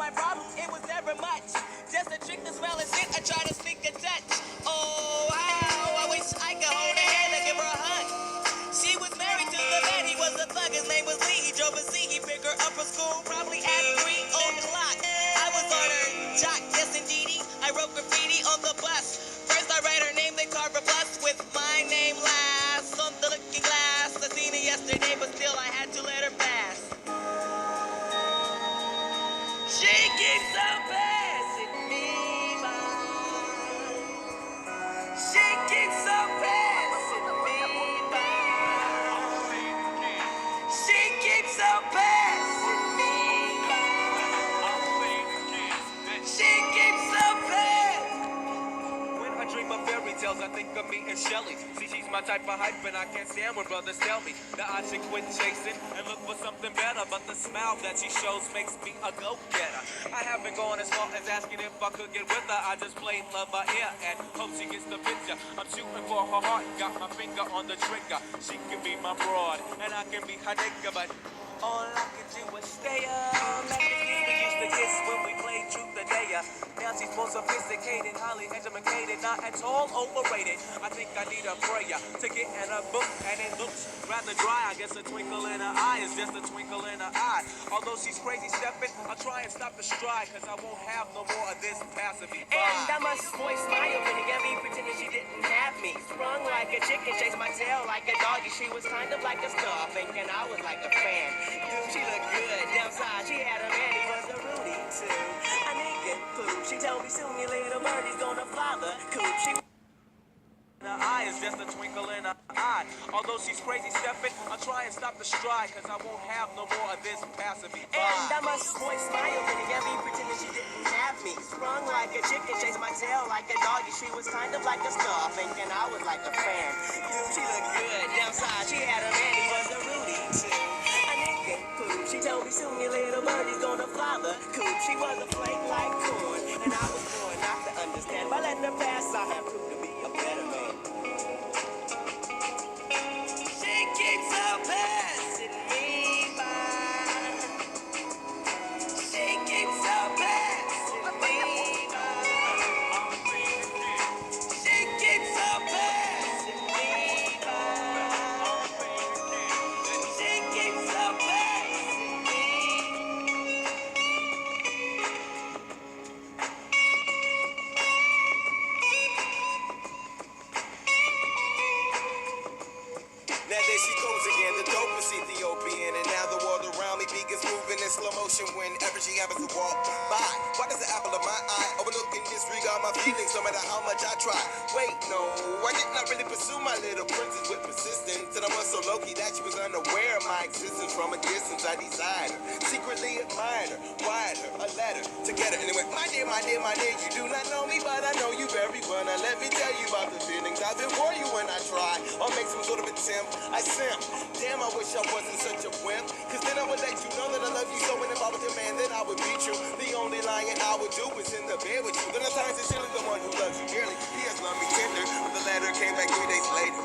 my problem, it was never much. Just a trick to smell and shit, I try to sneak a touch. Oh, how I wish I could hold her hand and give her a hug. She was married to the man, he was a thug, his name was Lee. He drove a C, he picked her up from school, probably at 3 o'clock. I was on her jock, yes indeedy. I wrote graffiti on the bus. First I write her name, then carve a plus with my name last. On the looking glass, I seen it yesterday, but still I had to let her pass. She keeps on passing me by. She keeps on passing me by. She keeps on passing me by. She keeps on passing. When I dream of fairy tales, I think of me and Shelly. See, she's my type of hype, and I can't stand when brothers tell me that I should quit chasing and look for something better. But the smile that she shows makes me a go-getter. I haven't gone as far as asking if I could get with her. I just plain love her ear and hope she gets the picture. I'm shooting for her heart, got my finger on the trigger. She can be my broad, and I can be her nigga, but all I can do is stay up. Like the kid we used to kiss when we played Truth or Dare. Now she's more sophisticated, highly educated, not at all overrated. I think I need a prayer to get in a book, and it looks rather dry. I guess a twinkle in her eye is just a twinkle in her eye. Although she's crazy stepping, I'll try and stop the stride, cause I won't have no more of this passing me by. And I must voice my opinion, me pretending she didn't have me. Sprung like a chicken, chased my tail like a doggy. She was kind of like a star, thinking I was like a fan. Dude, she looked good. Downside, she had a man, he was a Rudy too. A naked poop. She told me soon your little birdie's gonna fly the coop. She her eye is just a twinkle in her eye. Although she's crazy stepping, I'll try and stop the stride, cause I won't have no more of this passing me by. and I must voice my opinion, me pretending she didn't have me. Sprung like a chicken, chased my tail like a doggy. She was kind of like a star, thinking I was like a fan. Dude, she looked good. Downside, she had a man, he was a Rudy too. A naked poop. She told me soon your little birdie's gonna fly the coop. She was a flake like corn, and I was born not to understand. By letting her pass, I have proved to be a better man. She keeps on passing me by. She keeps on passing me by. She keeps on passing me by. She keeps on passing me. Now there she goes again, the dopest Ethiopian. And now the world around me begins moving in slow motion whenever she happens to walk by. Why does the apple of my eye overlook and disregard my feelings no matter how much I try? Wait, no, I did not really pursue my little princess with persistence. And I was so low-key that she was unaware of my existence. From a distance I desired her, secretly admired her, wired her a letter to get her. Anyway, my dear, you do not know me, but I know you very well. Now let me tell you about the feelings I've been for you when I try or make some sort of attempt. I simp. Damn, I wish I wasn't such a wimp. Cause then I would let you know that I love you so. And if I was your man, then I would be true. The only lying I would do is in the bed with you. Then I times it's the one who loves you dearly. He has loved me tender. But the letter came back 3 days later.